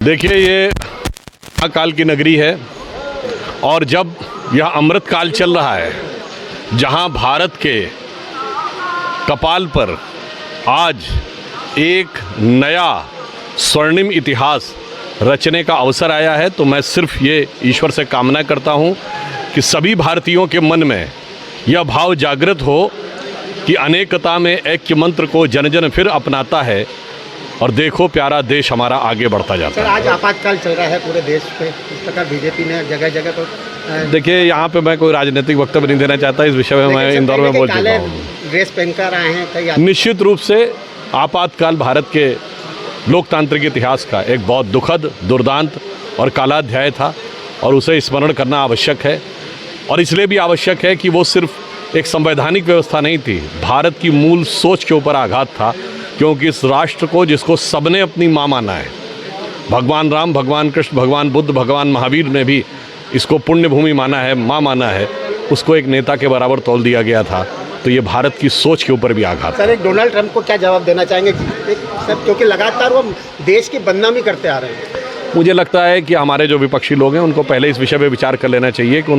देखिए, ये महाकाल की नगरी है और जब यह अमृत काल चल रहा है, जहां भारत के कपाल पर आज एक नया स्वर्णिम इतिहास रचने का अवसर आया है, तो मैं सिर्फ ये ईश्वर से कामना करता हूं कि सभी भारतीयों के मन में यह भाव जागृत हो कि अनेकता में ऐक्य मंत्र को जन जन फिर अपनाता है और देखो प्यारा देश हमारा आगे बढ़ता जाता है। आज आपातकाल चल रहा है पूरे देश पे, इस प्रकार बीजेपी ने जगह जगह तो देखिए, यहाँ पे मैं कोई राजनीतिक वक्तव्य नहीं देना चाहता, इस विषय में मैं इंदौर में बोल चुका हूँ। ड्रेस पहनकर आए हैं कई। निश्चित रूप से आपातकाल भारत के लोकतांत्रिक इतिहास का एक बहुत दुखद, दुर्दांत और काला अध्याय था और उसे स्मरण करना आवश्यक है। और इसलिए भी आवश्यक है कि वो सिर्फ एक संवैधानिक व्यवस्था नहीं थी, भारत की मूल सोच के ऊपर आघात था, क्योंकि इस राष्ट्र को, जिसको सबने अपनी माँ माना है, भगवान राम, भगवान कृष्ण, भगवान बुद्ध, भगवान महावीर ने भी इसको पुण्य भूमि माना है, माँ माना है, उसको एक नेता के बराबर तौल दिया गया था। तो ये भारत की सोच के ऊपर भी आघात। सर, एक डोनाल्ड ट्रंप को क्या जवाब देना चाहेंगे सर, क्योंकि लगातार वो देश की बदनामी करते आ रहे हैं? मुझे लगता है कि हमारे जो विपक्षी लोग हैं उनको पहले इस विषय पे विचार कर लेना चाहिए कि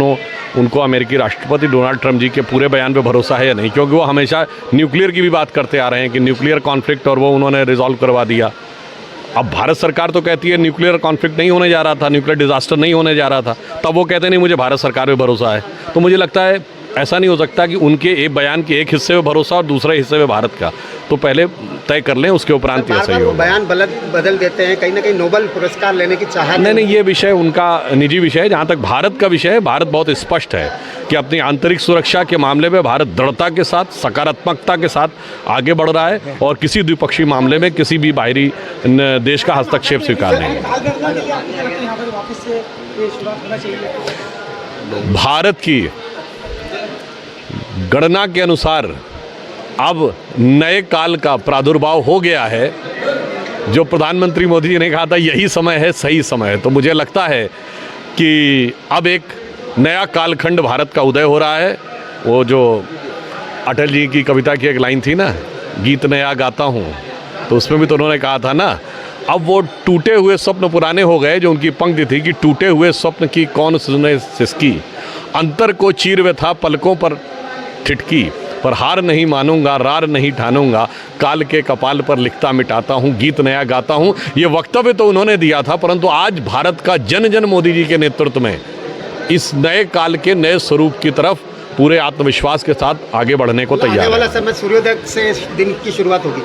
उनको अमेरिकी राष्ट्रपति डोनाल्ड ट्रंप जी के पूरे बयान पे भरोसा है या नहीं, क्योंकि वो हमेशा न्यूक्लियर की भी बात करते आ रहे हैं कि न्यूक्लियर कॉन्फ्लिक्ट, और वो उन्होंने रिजॉल्व करवा दिया। अब भारत सरकार तो कहती है न्यूक्लियर कॉन्फ्लिक्ट नहीं होने जा रहा था, न्यूक्लियर डिजास्टर नहीं होने जा रहा था, तब वो कहते नहीं मुझे भारत सरकार पे भरोसा है। तो मुझे लगता है ऐसा नहीं हो सकता कि उनके एक बयान के एक हिस्से में भरोसा और दूसरे हिस्से में भारत का, तो पहले तय कर लें, उसके उपरांत ऐसा ही होगा। बयान बदल देते हैं, कहीं ना कहीं नोबेल पुरस्कार लेने की चाहत। नहीं, ये विषय उनका निजी विषय है। जहाँ तक भारत का विषय है, भारत बहुत स्पष्ट है कि अपनी आंतरिक सुरक्षा के मामले में भारत दृढ़ता के साथ, सकारात्मकता के साथ आगे बढ़ रहा है और किसी द्विपक्षीय मामले में किसी भी बाहरी देश का हस्तक्षेप स्वीकार नहीं है। भारत की गणना के अनुसार अब नए काल का प्रादुर्भाव हो गया है। जो प्रधानमंत्री मोदी जी ने कहा था यही समय है, सही समय है, तो मुझे लगता है कि अब एक नया कालखंड भारत का उदय हो रहा है। वो जो अटल जी की कविता की एक लाइन थी ना, गीत नया गाता हूँ, तो उसमें भी तो उन्होंने कहा था ना, अब वो टूटे हुए स्वप्न पुराने हो गए। जो उनकी पंक्ति थी कि टूटे हुए स्वप्न की कौन सुने सिसकी, अंतर को चीर वे था पलकों पर ठिठकी, पर हार नहीं मानूंगा, रार नहीं ठानूंगा, काल के कपाल पर लिखता मिटाता हूँ, गीत नया गाता हूँ। ये वक्तव्य तो उन्होंने दिया था, परंतु आज भारत का जन जन मोदी जी के नेतृत्व में इस नए काल के नए स्वरूप की तरफ पूरे आत्मविश्वास के साथ आगे बढ़ने को तैयार है। आने वाला समय सूर्योदय से दिन की शुरुआत होगी।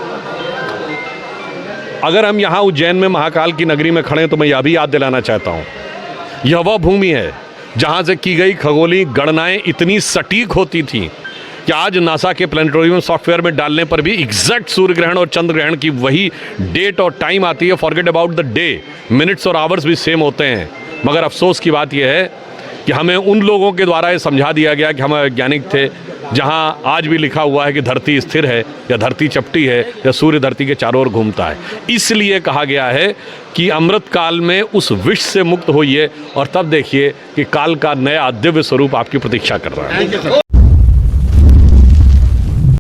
अगर हम यहाँ उज्जैन में महाकाल की नगरी में खड़े हैं तो मैं यह भी याद दिलाना चाहता हूँ, यह वह भूमि है जहाँ से की गई खगोलीय गणनाएं इतनी सटीक होती थीं कि आज नासा के प्लैनेटोरियम सॉफ्टवेयर में डालने पर भी एग्जैक्ट सूर्य ग्रहण और चंद्र ग्रहण की वही डेट और टाइम आती है। Forget about the day, minutes और आवर्स भी सेम होते हैं। मगर अफसोस की बात यह है कि हमें उन लोगों के द्वारा ये समझा दिया गया कि हम वैज्ञानिक थे, जहां आज भी लिखा हुआ है कि धरती स्थिर है या धरती चपटी है या सूर्य धरती के चारों ओर घूमता है। इसलिए कहा गया है कि अमृत काल में उस विष से मुक्त होइए और तब देखिए कि काल का नया दिव्य स्वरूप आपकी प्रतीक्षा कर रहा है।